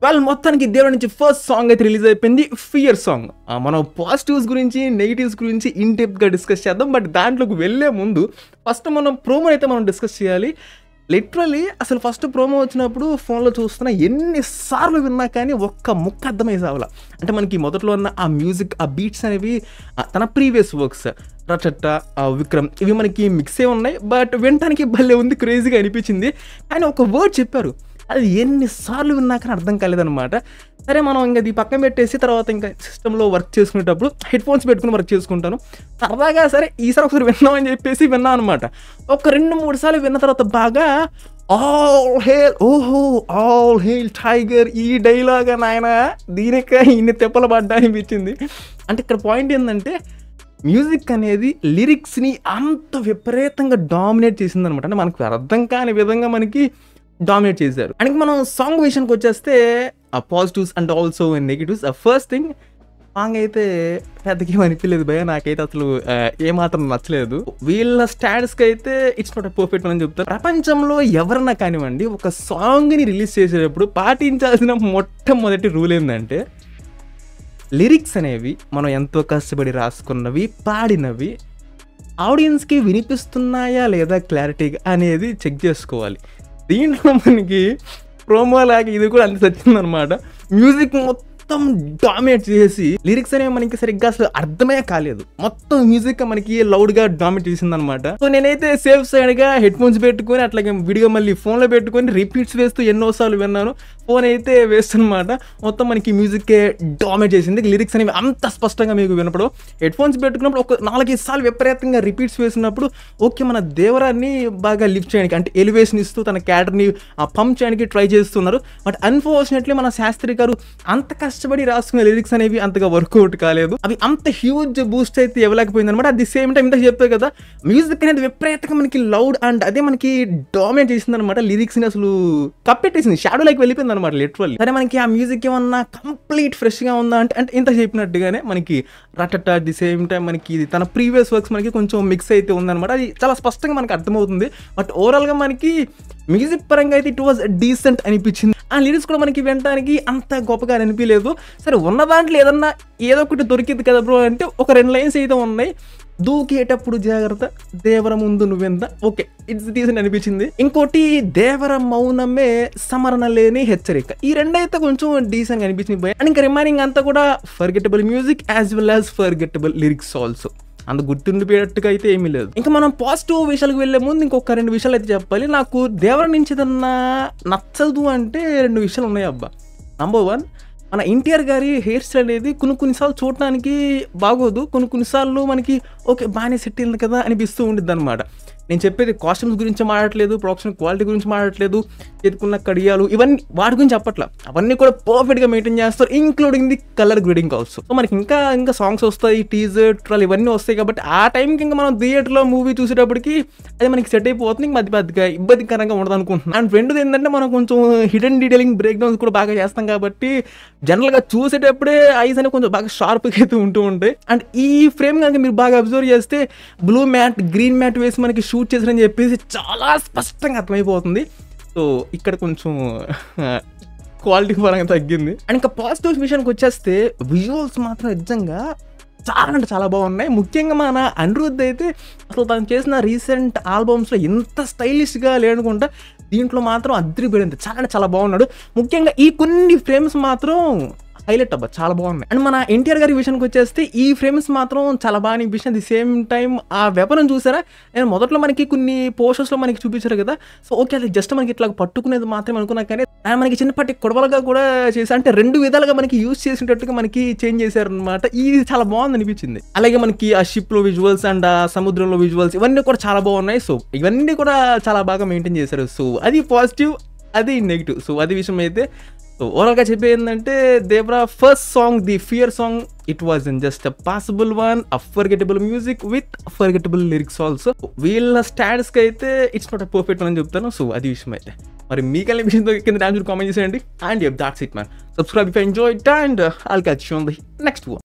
వాళ్ళు మొత్తానికి దేవుడి నుంచి ఫస్ట్ సాంగ్ అయితే రిలీజ్ అయిపోయింది, ఫియర్ సాంగ్. మనం పాజిటివ్స్ గురించి నెగిటివ్స్ గురించి ఇన్ డెప్త్గా డిస్కస్ చేద్దాం. బట్ దాంట్లోకి వెళ్ళే ముందు ఫస్ట్ మనం ప్రోమో అయితే మనం డిస్కస్ చేయాలి. లిటరలీ అసలు ఫస్ట్ ప్రోమో వచ్చినప్పుడు ఫోన్లో చూస్తున్నా, ఎన్నిసార్లు విన్నా కానీ ఒక్క ముక్క అర్థమై సావాల. అంటే మనకి మొదట్లో ఉన్న ఆ మ్యూజిక్, ఆ బీట్స్ అనేవి తన ప్రీవియస్ వర్క్స్ రచట్ట, విక్రమ్, ఇవి మనకి మిక్సే ఉన్నాయి. బట్ వినటానికి భలే ఉంది, క్రేజీగా అనిపించింది. కానీ ఒక వర్డ్ చెప్పారు, అది ఎన్నిసార్లు విన్నా కానీ అర్థం కాలేదన్నమాట. సరే మనం ఇంకా ఇది పక్కన పెట్టేసి తర్వాత ఇంకా సిస్టంలో వర్క్ చేసుకునేటప్పుడు హెడ్ ఫోన్స్ పెట్టుకుని వర్క్ చేసుకుంటాను. సరదాగా సరే ఈసారి ఒకసారి విన్నామని చెప్పేసి విన్నా అనమాట. ఒక 2-3 సార్లు విన్న తర్వాత బాగా ఆల్ హేల్ టైగర్, ఈ డైలాగ్ నాయన దీనిక ఇన్ని తెప్పలు పడ్డా అనిపించింది. అంటే ఇక్కడ పాయింట్ ఏంటంటే మ్యూజిక్ అనేది లిరిక్స్ని అంత విపరీతంగా డామినేట్ చేసింది అనమాట. అంటే మనకు అర్థం కాని విధంగా మనకి డామినేట్ చేశారు. అండ్ మనం సాంగ్ విషయానికి వచ్చేస్తే positives and also negatives. First thing, song అయితే పెద్దగా అనిపించలేదు భయ, నాకైతే అసలు ఏమాత్రం నచ్చలేదు. వీళ్ళ స్టాండ్స్కి అయితే ఇట్స్ నాట్ పర్ఫెక్ట్ అని చెప్తారు. ప్రపంచంలో ఎవరన్నా కానివ్వండి, ఒక సాంగ్ని రిలీజ్ చేసేటప్పుడు పాటించాల్సిన మొట్టమొదటి రూల్ ఏంటంటే లిరిక్స్ అనేవి మనం ఎంతో కష్టపడి రాసుకున్నవి, పాడినవి ఆడియన్స్కి వినిపిస్తున్నాయా లేదా క్లారిటీగా అనేది చెక్ చేసుకోవాలి. దీంట్లో మనకి ప్రోమో లాగా ఇది కూడా అంత వచ్చిందనమాట. మ్యూజిక్ మొత్తం డామినేట్ చేసి లిరిక్స్ అనేవి మనకి సరిగ్గా అసలు అర్థమే కాలేదు. మొత్తం మ్యూజిక్ మనకి లౌడ్గా డామినేట్ చేసింది అనమాట. సో నేనైతే సేఫ్ సైడ్గా హెడ్ ఫోన్స్ పెట్టుకొని అట్లాగే విడిగా మళ్ళీ ఫోన్లో పెట్టుకొని రిపీట్స్ వేస్తూ ఎన్నోసార్లు విన్నాను. ఫోన్ అయితే వేస్తున్నమాట. మొత్తం మనకి మ్యూజిక్కే డామినేట్ చేసింది. లిరిక్స్ అనేవి అంత స్పష్టంగా మీకు వినపడు. హెడ్ ఫోన్స్ పెట్టుకున్నప్పుడు ఒక 4-5 సార్లు విపరీతంగా రిపీట్స్ వేసినప్పుడు ఓకే, మన దేవరాన్ని బాగా లిఫ్ట్ చేయడానికి, అంటే ఎలివేషన్ ఇస్తూ తన క్యారెక్టర్ని పంప్ చేయడానికి ట్రై చేస్తున్నారు. బట్ అన్ఫార్చునేట్లీ మన శాస్త్రి గారు అంత కష్టపడి రాసుకునే లిరిక్స్ అనేవి అంతగా వర్కౌట్ కాలేదు. అవి అంత హ్యూజ్ బూస్ట్ అయితే ఇవ్వలేకపోయింది అనమాట. అట్ ది సేమ్ టైం ఇంత చెప్పే కదా, మ్యూజిక్ అనేది విపరీతంగా మనకి లౌడ్ అండ్ అదే మనకి డామినేట్ చేసింది అనమాట. లిరిక్స్ని అసలు కప్పెట్టేసింది, షాడో లైక్ వెళ్ళిపోయింది అనమాట లిటరల్లీ. సరే మనకి ఆ మ్యూజిక్ ఏమన్నా కంప్లీట్ ఫ్రెష్గా ఉందా అంటే ఇంత చెప్పినట్టుగానే మనకి రటట అట్ ది సేమ్ టైం మనకి ఇది తన ప్రీవియస్ వర్క్స్ మనకి కొంచెం మిక్స్ అయితే ఉందన్నమాట. అది చాలా స్పష్టంగా మనకి అర్థమవుతుంది. బట్ ఓవరాల్గా మనకి మ్యూజిక్ పరంగా అయితే ఇట్ వాజ్ డీసెంట్ అనిపించింది. ఆ లిరిక్స్ కూడా మనకి వినడానికి అంత గొప్పగా అనిపించలేదు. సరే ఉన్న దాంట్లో ఏదన్నా ఏదో ఒకటి దొరికింది కదా బ్రో అంటే ఒక 2 లైన్స్ అయితే ఉన్నాయి. దూకేటప్పుడు జాగ్రత్త, దేవర ముందు నువ్వెంత, ఓకే ఇట్స్ డీసెంట్ అనిపించింది. ఇంకోటి దేవర మౌనమే సమరణ లేని హెచ్చరిక, ఈ రెండైతే కొంచెం డీసెంట్గా అనిపించింది. అండ్ ఇంకా రిమైనింగ్ అంతా కూడా forgettable music as well as forgettable lyrics also. అంత గుర్తుండిపోయేట్టుగా అయితే ఏమీ లేదు. ఇంకా మనం పాజిటివ్ విషయాలకు వెళ్ళే ముందు ఇంకొక 2 విషయాలు అయితే చెప్పాలి. నాకు దేవర నుంచి ఏదన్నా నచ్చదు అంటే 2 విషయాలు ఉన్నాయి అబ్బా. నంబర్ 1, మన ఎన్టీఆర్ గారి హెయిర్ స్టైల్ అనేది కొన్నిసార్లు చూడటానికి బాగోదు, కొన్నిసార్లు మనకి ఓకే బాగానే సెట్ అయింది కదా అనిపిస్తూ ఉండిద్ది అనమాట. నేను చెప్పేది కాస్ట్యూమ్స్ గురించి మాట్లాడట్లేదు, ప్రొడక్షన్ క్వాలిటీ గురించి మాట్లాడట్లేదు, చేతుకున్న కడియాలు ఇవన్నీ వాటి గురించి చెప్పట్లా. అవన్నీ కూడా పర్ఫెక్ట్గా మెయింటైన్ చేస్తారు, including the colour grading also. So మనకి ఇంకా సాంగ్స్ వస్తాయి, టీజర్ ట్రల్ ఇవన్నీ వస్తాయి కాబట్టి ఆ టైంకి ఇంకా మనం థియేటర్లో మూవీ చూసేటప్పటికి అది మనకి సెట్ అయిపోతుంది. ఇంకా పెద్దగా ఇబ్బందికరంగా ఉండదు అనుకుంటున్నాను. అండ్ రెండోది ఏంటంటే మనం కొంచెం హిడెన్ డీటెయిలింగ్ బ్రేక్ డౌన్స్ కూడా బాగా చేస్తాం కాబట్టి జనరల్గా చూసేటప్పుడే ఐస్ అనేవి కొంచెం బాగా షార్ప్గా అయితే ఉంటూ ఉంటాయి. అండ్ ఈ ఫ్రేమ్ కనుక మీరు బాగా అబ్జర్వ్ చేస్తే బ్లూ మ్యాట్, గ్రీన్ మ్యాట్ వేసి మనకి షూట్ చేశారని చెప్పేసి చాలా స్పష్టంగా అర్థమైపోతుంది. సో ఇక్కడ కొంచెం క్వాలిటీ పరంగా తగ్గింది. అండ్ ఇంకా పాజిటివ్స్ విషయానికి వచ్చేస్తే విజువల్స్ మాత్రం నిజంగా చాలా అంటే చాలా బాగున్నాయి. ముఖ్యంగా మన అనిరుద్ధ్ అయితే అసలు తను చేసిన రీసెంట్ ఆల్బమ్స్లో ఎంత స్టైలిష్గా లేనుకుంటా దీంట్లో మాత్రం అదిరిపోయింది, చాలా అంటే చాలా బాగున్నాడు. ముఖ్యంగా ఈ కొన్ని ఫ్రేమ్స్ మాత్రం హైలైట్ అబ్బా, చాలా బాగున్నాయి. అండ్ మన ఎన్టీఆర్ గారి విషయానికి వచ్చేస్తే ఈ ఫ్రేమ్స్ మాత్రం చాలా బాగా అనిపించింది. ది సేమ్ టైం ఆ వెపన్ చూసారా, నేను మొదట్లో మనకి కొన్ని పోస్టర్స్లో మనకి చూపించారు కదా, సో ఓకే అది జస్ట్ మనకి ఇట్లా పట్టుకునేది మాత్రమే అనుకున్నా, కానీ మనకి చిన్నపాటి కొడవలుగా కూడా చేశారు. అంటే 2 విధాలుగా మనకి యూజ్ చేసినట్టుగా మనకి చేంజ్ చేశారు అనమాట. ఇది చాలా బాగుంది అనిపించింది. అలాగే మనకి ఆ షిప్లో విజువల్స్ అండ్ ఆ సముద్రంలో విజువల్స్ ఇవన్నీ కూడా చాలా బాగున్నాయి. సో ఇవన్నీ కూడా చాలా బాగా మెయింటైన్ చేశారు. సో అది పాజిటివ్, అది నెగిటివ్. సో అది విషయం అయితే సో ఓవరాల్గా చెప్పేది ఏంటంటే Devara first song, the fear song, it was in just a possible one, a forgettable music with forgettable lyrics also. వీళ్ళ స్టాండ్స్కి అయితే ఇట్స్ నాట్ అ పర్ఫెక్ట్ అని చెప్తాను. సో అది విషయం అయితే మరి మీకు అనిపించిందో కింద కింద కామెంట్ చేసేయండి. And that's it man. Subscribe if you enjoyed and I'll catch you on the next one.